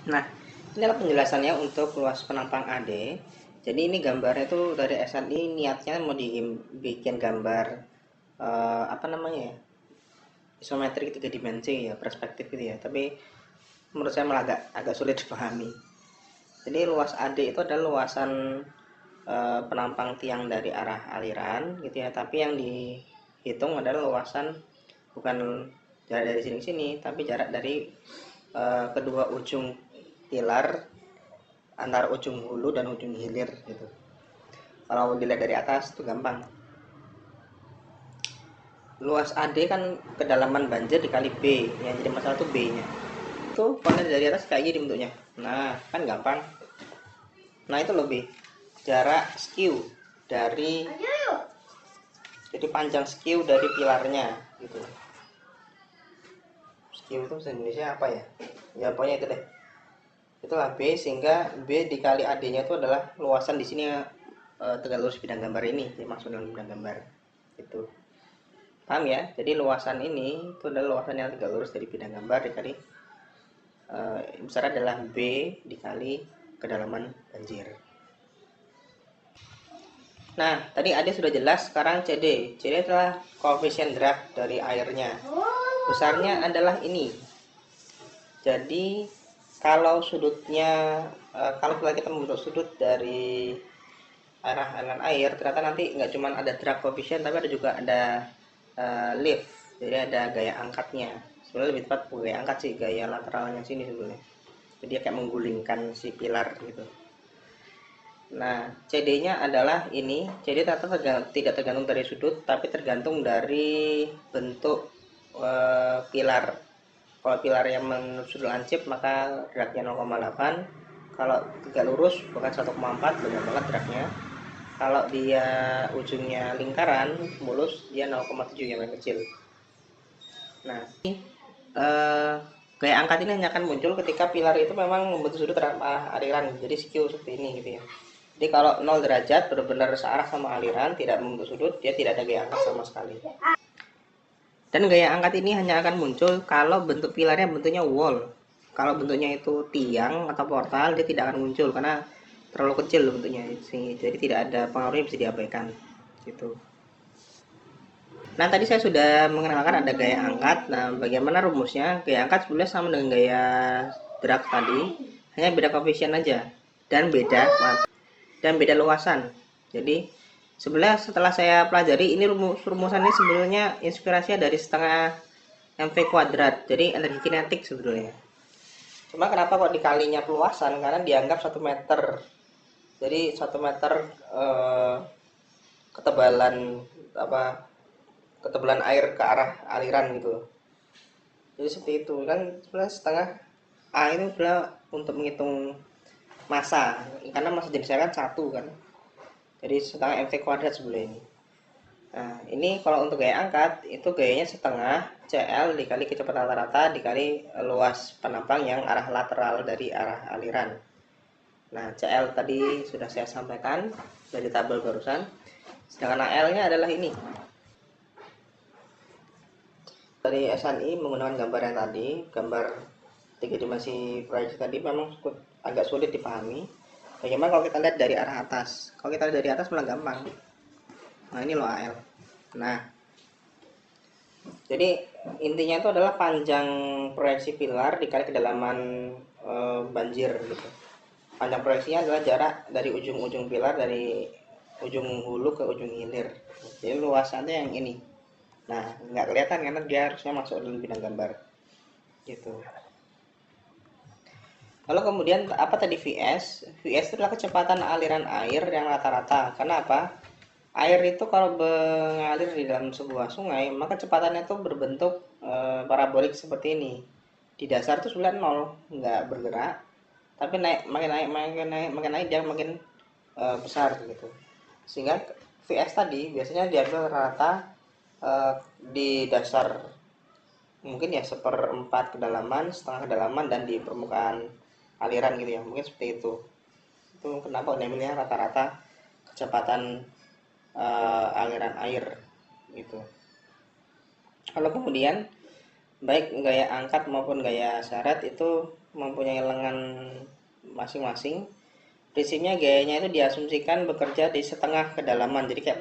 Nah, ini adalah penjelasannya untuk luas penampang AD. Jadi ini gambarnya tuh dari SNI niatnya mau dibikin gambar apa namanya ya, isometrik 3 dimensi ya, perspektif gitu ya. Tapi menurut saya malah agak sulit dipahami. Jadi luas AD itu adalah luasan penampang tiang dari arah aliran gitu ya. Tapi yang dihitung adalah luasan bukan jarak dari sini ke sini, tapi jarak dari kedua ujung pilar antara ujung hulu dan ujung hilir gitu. Kalau dilihat dari atas itu gampang. Luas AD kan kedalaman banjir dikali B, yang jadi masalah tuh B-nya. Itu kalau dari atas kayak gini bentuknya. Nah, kan gampang. Nah, itu lebih jarak skew dari, jadi panjang skew dari pilarnya gitu. Skew itu bahasa Indonesia apa ya? Ya pokoknya itu deh. Itulah B, sehingga B dikali AD-nya itu adalah luasan di sini tegak lurus bidang gambar ini, dimaksud dengan bidang gambar. Itu. Paham ya? Jadi luasan ini itu adalah luasan yang tegak lurus dari bidang gambar dikali besar adalah B dikali kedalaman banjir. Nah, tadi AD sudah jelas, sekarang CD. CD adalah koefisien drag dari airnya. Besarnya adalah ini. Jadi kalau sudutnya kalau kita membentuk sudut dari arah aliran air, ternyata nanti nggak cuma ada drag koefisien, tapi ada juga ada lift. Jadi ada gaya angkatnya. Sebenarnya lebih tepat gaya angkat sih, gaya lateralnya sini sebenarnya. Jadi dia kayak menggulingkan si pilar gitu. Nah, CD-nya adalah ini. CD ternyata tidak tergantung dari sudut, tapi tergantung dari bentuk pilar. Kalau pilar yang menurut sudut lancip, maka dragnya 0,8. Kalau tegak lurus, bukan 1,4, banyak banget dragnya. Kalau dia ujungnya lingkaran, mulus, dia 0,7 yang paling kecil. Nah, ini gaya angkat ini hanya akan muncul ketika pilar itu memang membentuk sudut terhadap aliran, jadi skew seperti ini gitu ya. Jadi kalau 0 derajat benar-benar searah sama aliran, tidak membentuk sudut, dia tidak ada gaya angkat sama sekali. Dan gaya angkat ini hanya akan muncul kalau bentuk pilarnya bentuknya wall. Kalau bentuknya itu tiang atau portal, dia tidak akan muncul karena terlalu kecil bentuknya, jadi tidak ada pengaruhnya, bisa diabaikan gitu. Nah, tadi saya sudah mengenalkan ada gaya angkat. Nah, bagaimana rumusnya? Gaya angkat sebenarnya sama dengan gaya drag tadi, hanya beda koefisien aja dan beda luasan. Jadi sebenarnya setelah saya pelajari ini rumusan ini sebenarnya inspirasinya dari setengah mv kuadrat. Jadi energi kinetik sebetulnya. Cuma kenapa kok dikalinya peluasan? Karena dianggap 1 meter. Jadi 1 meter ketebalan apa ketebalan air ke arah aliran gitu. Jadi seperti itu kan, sebenarnya setengah A itu adalah untuk menghitung massa, karena massa jenis air kan 1 kan, jadi setengah mv kuadrat sebelah ini. Nah, ini kalau untuk gaya angkat itu gayanya setengah CL dikali kecepatan rata-rata dikali luas penampang yang arah lateral dari arah aliran. Nah, CL tadi sudah saya sampaikan dari tabel barusan, sedangkan AL nya adalah ini. Dari SNI menggunakan gambar yang tadi, gambar 3 dimensi proyeksi tadi memang agak sulit dipahami. Bagaimana kalau kita lihat dari arah atas? Kalau kita lihat dari atas malah gampang. Nah, ini loh AL. Nah, jadi intinya itu adalah panjang proyeksi pilar dikali kedalaman banjir gitu. Panjang proyeksinya adalah jarak dari ujung-ujung pilar, dari ujung hulu ke ujung hilir. Jadi luasannya yang ini. Nah, nggak kelihatan karena dia harusnya masuk dalam bidang gambar gitu. Lalu kemudian apa tadi VS? VS itu adalah kecepatan aliran air yang rata-rata. Karena apa? Air itu kalau mengalir di dalam sebuah sungai, maka kecepatannya itu berbentuk parabolik seperti ini. Di dasar itu sebenarnya nol, nggak bergerak, tapi naik, makin naik, makin naik, makin naik dia makin besar gitu. Sehingga VS tadi biasanya diambil rata di dasar, mungkin ya 1/4 kedalaman, setengah kedalaman, dan di permukaan aliran gitu ya, mungkin seperti itu kenapa namanya rata-rata kecepatan aliran air gitu. Lalu kemudian baik gaya angkat maupun gaya seret itu mempunyai lengan masing-masing. Prinsipnya gayanya itu diasumsikan bekerja di setengah kedalaman, jadi kayak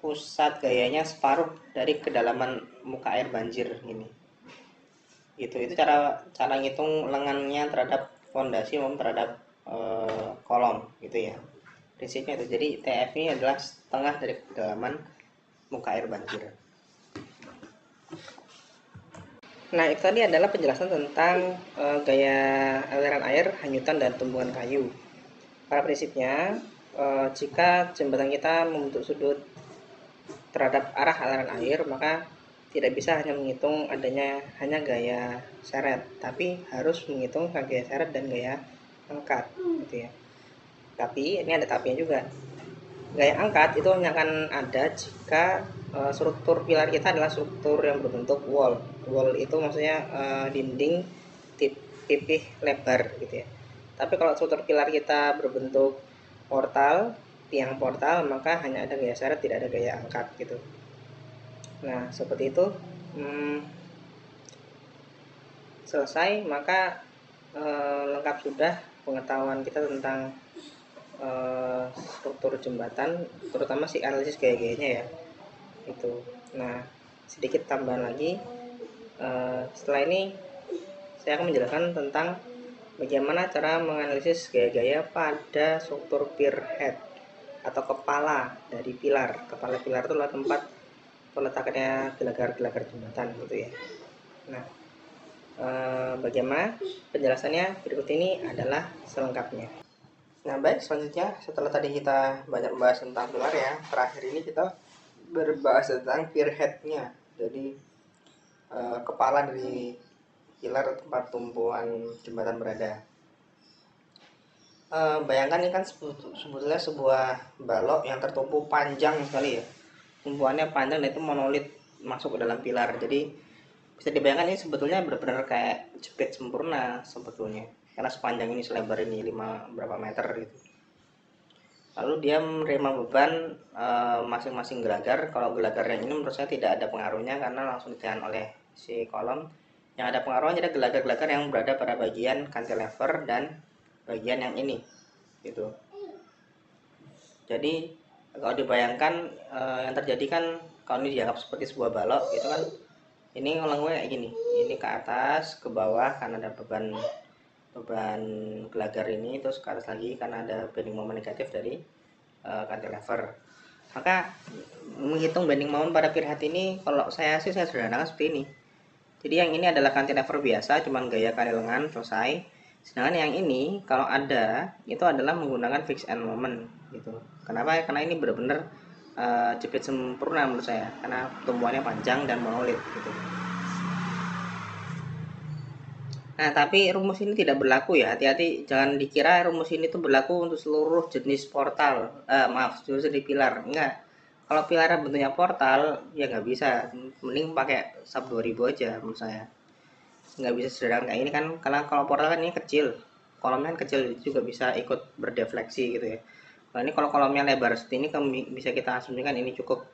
pusat gayanya separuh dari kedalaman muka air banjir ini. Itu cara cara ngitung lengannya terhadap fondasi maupun terhadap kolom gitu ya. Prinsipnya itu. Jadi TF ini adalah setengah dari kedalaman muka air banjir. Nah, itu tadi adalah penjelasan tentang gaya aliran air, hanyutan, dan tumbuhan kayu. Pada prinsipnya, jika jembatan kita membentuk sudut terhadap arah aliran air, maka tidak bisa hanya menghitung adanya hanya gaya seret, tapi harus menghitung gaya seret dan gaya angkat, gitu ya. Tapi ini ada tapinya juga. Gaya angkat itu hanya akan ada jika struktur pilar kita adalah struktur yang berbentuk wall. Wall itu maksudnya dinding pipih lebar gitu ya. Tapi kalau struktur pilar kita berbentuk portal, tiang portal, maka hanya ada gaya seret, tidak ada gaya angkat gitu. Nah, seperti itu. Selesai, maka lengkap sudah pengetahuan kita tentang struktur jembatan, terutama si analisis gaya-gayanya ya. Itu. Nah, sedikit tambahan lagi. Setelah ini saya akan menjelaskan tentang bagaimana cara menganalisis gaya-gaya pada struktur pier head atau kepala dari pilar. Kepala pilar itu adalah tempat peletakannya gelagar-gelagar jembatan gitu ya. Nah, bagaimana penjelasannya berikut ini adalah selengkapnya. Nah, baik, selanjutnya setelah tadi kita banyak membahas tentang pilar ya, terakhir ini kita berbahas tentang pier head-nya. Jadi kepala dari pilar tempat tumpuan jembatan berada. Bayangkan ini kan sebetulnya sebuah balok yang tertumpu panjang sekali ya. Tumpuannya panjang dan itu monolit masuk ke dalam pilar. Jadi bisa dibayangkan ini sebetulnya benar-benar kayak jepit sempurna sebetulnya. Karena sepanjang ini, selebar ini 5 berapa meter gitu. Lalu dia menerima beban masing-masing gelagar. Kalau gelagarnya ini menurut saya tidak ada pengaruhnya karena langsung ditahan oleh si kolom. Yang ada pengaruhnya adalah gelagar-gelagar yang berada pada bagian cantilever dan bagian yang ini gitu. Jadi kalau dibayangkan yang terjadi kan, kalau ini dianggap seperti sebuah balok itu kan, ini ngelengwe kayak gini, ini ke atas ke bawah karena ada beban gelagar ini, terus ke atas lagi karena ada bending moment negatif dari cantilever. Maka menghitung bending moment pada pier head ini, kalau saya sederhanakan seperti ini. Jadi yang ini adalah cantilever biasa, cuman gaya kali lengan selesai. Sedangkan yang ini kalau ada itu adalah menggunakan fix end moment gitu. Kenapa? Karena ini benar-benar jepit sempurna menurut saya, karena tumbuhannya panjang dan monolit gitu. Nah, tapi rumus ini tidak berlaku ya. Hati-hati, jangan dikira rumus ini tuh berlaku untuk seluruh jenis portal. Jenis pilar. Enggak. Kalau pilar bentuknya portal, ya nggak bisa. Mending pakai sub 2000 aja menurut saya. Nggak bisa sederhana kayak ini kan, karena kalau portal kan ini kecil. Kolomnya kan kecil, juga bisa ikut berdefleksi gitu ya. Nah, ini kalau kolomnya lebar seperti ini, bisa kita asumsikan ini cukup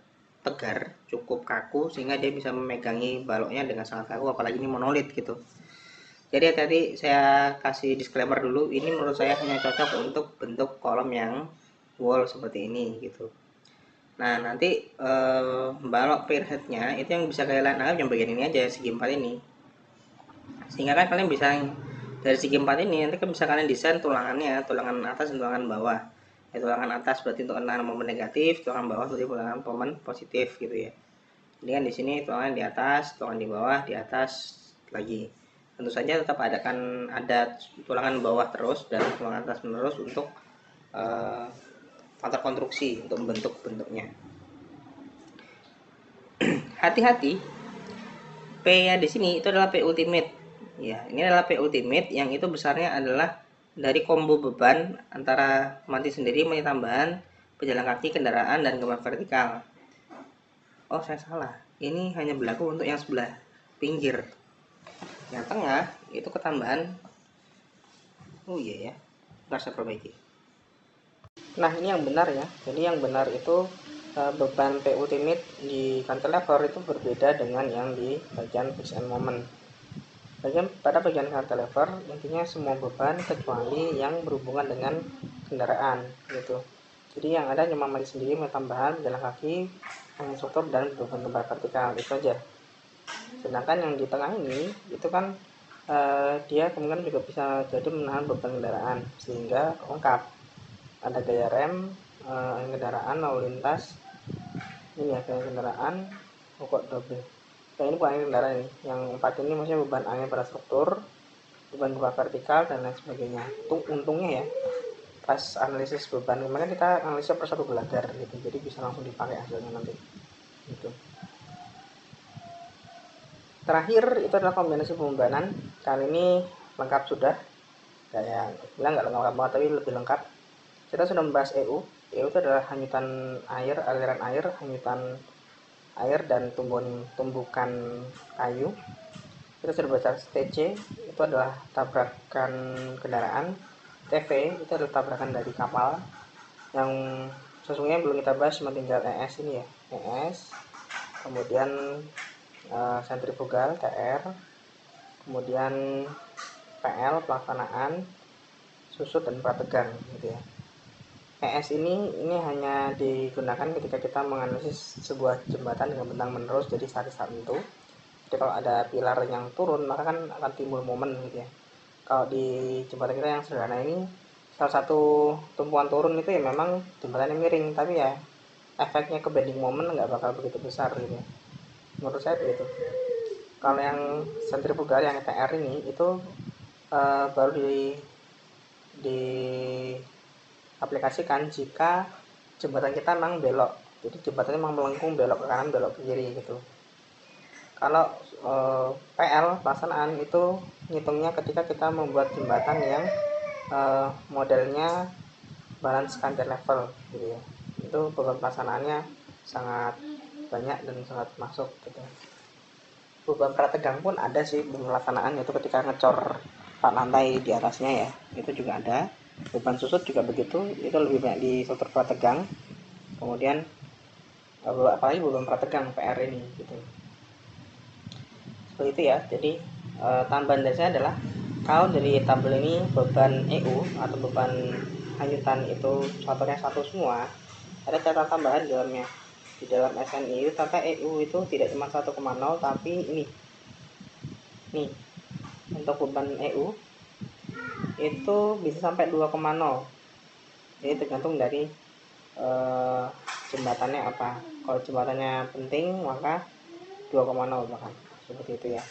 tegar, cukup kaku, sehingga dia bisa memegangi baloknya dengan sangat kaku, apalagi ini monolit gitu. Jadi tadi saya kasih disclaimer dulu, ini menurut saya hanya cocok untuk bentuk kolom yang wall seperti ini gitu. Nah, nanti balok pier head-nya itu yang bisa kalian anggap yang bagian ini aja, segi 4 ini. Sehingga kan kalian bisa dari segi 4 ini nanti kan bisa kalian desain tulangannya, tulangan atas dan tulangan bawah. Ya, tulangan atas berarti untuk tulangan momen negatif, tulangan bawah berarti tulangan momen positif gitu ya. Jadi kan di sini tulangan di atas, tulangan di bawah, di atas lagi. Tentu saja tetap ada tulangan bawah terus dan tulangan atas menerus untuk faktor konstruksi untuk membentuk bentuknya. Hati-hati, P ya di sini itu adalah P ultimate. Ya, ini adalah P ultimate yang itu besarnya adalah dari combo beban antara mati sendiri, mati tambahan, pejalan kaki, kendaraan, dan gerak vertikal. Oh, saya salah. Ini hanya berlaku untuk yang sebelah pinggir. Yang tengah itu ketambahan. Oh iya ya, ntar saya perbaiki. Nah, ini yang benar ya. Jadi yang benar itu beban PU Timit di cantilever itu berbeda dengan yang di bagian fix and moment. Pada bagian cantilever intinya semua beban kecuali yang berhubungan dengan kendaraan gitu. Jadi yang ada cuma mati sendiri, tambahan jalan kaki, angin struktur, dan beban gempa vertikal, itu aja. Sedangkan yang di tengah ini itu kan dia kemungkinan juga bisa jadi menahan beban kendaraan sehingga lengkap. Ada gaya rem, kendaraan lalu lintas, ini ya gaya kendaraan, pokok double. Nah ini bukan kendaraan ini, yang 4 ini maksudnya beban angin pada struktur, beban gempa vertikal, dan lain sebagainya. Untungnya ya pas analisis beban kemarin kita analisis per satu belajar gitu, jadi bisa langsung dipakai hasilnya nanti gitu. Terakhir itu adalah kombinasi pembebanan. Kali ini lengkap sudah, kayak bilang nggak lengkap banget tapi lebih lengkap. Kita sudah membahas EU. EU itu adalah hanyutan air, aliran air, hanyutan air, dan tumbukan kayu. Kita sudah baca TC, itu adalah tabrakan kendaraan. TV itu adalah tabrakan dari kapal. Yang sesungguhnya belum kita bahas, cuma tinggal ES ini ya, ES. Kemudian sentrifugal TR, kemudian PL pelaksanaan, susut, dan prategang gitu ya. ES ini hanya digunakan ketika kita menganalisis sebuah jembatan dengan bentang menerus, jadi statis tertentu. Jadi kalau ada pilar yang turun maka kan akan timbul momen gitu ya. Kalau di jembatan kita yang sederhana ini, salah satu tumpuan turun itu ya memang jembatannya miring, tapi ya efeknya ke bending momen nggak bakal begitu besar gitu ya. Menurut saya begitu. Kalau yang sentrifugal yang TR ini itu baru di aplikasikan jika jembatan kita memang belok, jadi jembatannya memang melengkung, belok ke kanan, belok ke kiri gitu. Kalau PL pelaksanaan itu ngitungnya ketika kita membuat jembatan yang modelnya balance cantilever gitu ya, itu beban pelaksanaannya sangat banyak dan sangat masuk gitu. Beban prategang pun ada sih pelaksanaan, itu ketika ngecor 4 lantai di atasnya ya, itu juga ada. Beban susut juga begitu, itu lebih banyak di struktur prategang. Kemudian apalagi beban prategang PR ini gitu. Seperti itu ya. Jadi tambahan dari saya adalah kalau dari tabel ini beban EU atau beban hanyutan itu faktornya 1 semua, ada catatan tambahan di dalamnya. Di dalam SNI itu ternyata EU itu tidak cuma 1,0 tapi ini nih, untuk beban EU itu bisa sampai 2,0. Jadi tergantung dari jembatannya apa. Kalau jembatannya penting maka 2,0 bahkan, seperti itu ya.